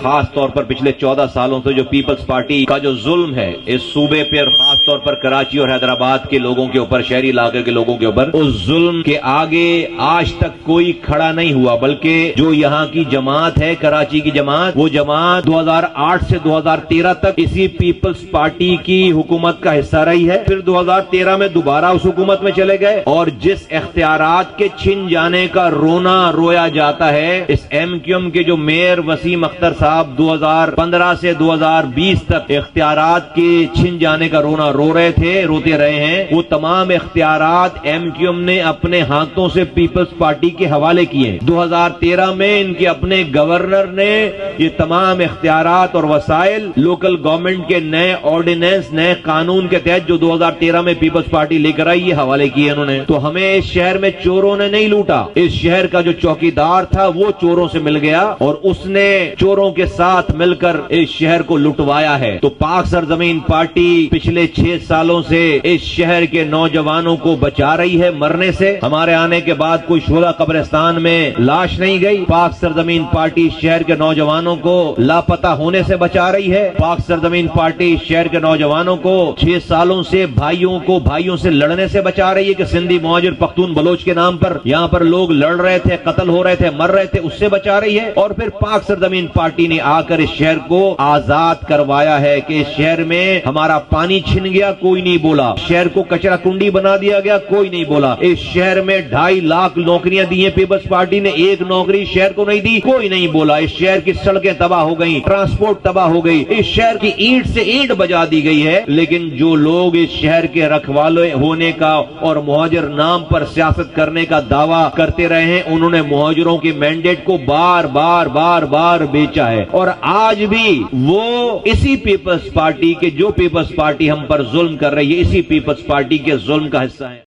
خاص طور پر پچھلے 14 سالوں سے جو پیپلز پارٹی کا جو ظلم ہے اس صوبے پہ اور خاص طور پر کراچی اور حیدرآباد کے لوگوں کے اوپر، شہری علاقے کے لوگوں کے اوپر، اس ظلم کے آگے آج تک کوئی کھڑا نہیں ہوا، بلکہ جو یہاں کی جماعت ہے، کراچی کی جماعت، وہ جماعت 2008 سے 2013 تک اسی پیپلز پارٹی کی حکومت کا حصہ رہی ہے۔ پھر 2013 میں دوبارہ اس حکومت میں چلے گئے، اور جس اختیارات کے چھن جانے کا رونا رویا جاتا ہے، اس ایم کیو ایم کے جو میئر وسیم اختر صاحب 2015 سے 2020 تک اختیارات کے چھن جانے کا رونا روتے رہے ہیں، وہ تمام اختیارات ایم کیو ایم نے اپنے ہاتھوں سے پیپلز پارٹی کے حوالے کیے۔ 2013 میں ان کے اپنے گورنر نے یہ تمام اختیارات اور وسائل لوکل گورنمنٹ کے نئے آرڈیننس، نئے قانون کے تحت جو 2013 میں پیپلز پارٹی لے کر آئی، یہ حوالے کیے انہوں نے۔ تو ہمیں اس شہر میں چوروں نے نہیں لوٹا، اس شہر کا جو چوکیدار تھا وہ چوروں سے مل گیا، اور اس نے چوروں کے ساتھ مل کر اس شہر کو لٹوایا ہے۔ تو پاک سرزمین پارٹی پچھلے 6 سالوں سے اس شہر کے نوجوانوں کو بچا رہی ہے مرنے سے۔ ہمارے آنے کے بعد کوئی شعلہ قبرستان میں لاش نہیں گئی۔ پاک سرزمین پارٹی شہر کے نوجوانوں کو لاپتہ ہونے سے بچا رہی ہے۔ پاک سرزمین پارٹی شہر کے نوجوانوں کو 6 سالوں سے بھائیوں سے لڑنے سے بچا رہی ہے کہ سندھی مہاجر پختون بلوچ کے نام پر یہاں پر لوگ لڑ رہے تھے، قتل ہو رہے تھے، مر رہے تھے، اس سے بچا رہی ہے۔ اور پھر پاک سرزمین پارٹی نے آ کر اس شہر کو آزاد کروایا ہے کہ اس شہر میں ہمارا پانی چھن گیا، کوئی نہیں بولا۔ شہر کو کچرا کنڈی بنا دیا گیا، کوئی نہیں بولا۔ اس شہر میں 2.5 لاکھ نوکریاں دی ہیں پیپلز پارٹی نے، ایک نوکری شہر کو نہیں دی، کوئی نہیں بولا۔ اس شہر کی سڑکیں تباہ ہو گئی، ٹرانسپورٹ تباہ ہو گئی، اس شہر کی اینٹ سے اینٹ بجا دی گئی ہے۔ لیکن جو لوگ اس شہر کے رکھوالے ہونے کا اور مہاجر نام پر سیاست کرنے کا دعویٰ کرتے رہے ہیں، انہوں نے مہاجروں کے مینڈیٹ کو بار بار بیچا ہے، اور آج بھی وہ اسی پیپلز پارٹی کے، جو پیپلز پارٹی ہم پر ظلم کر رہی ہے، اسی پیپلز پارٹی کے ظلم کا حصہ ہے۔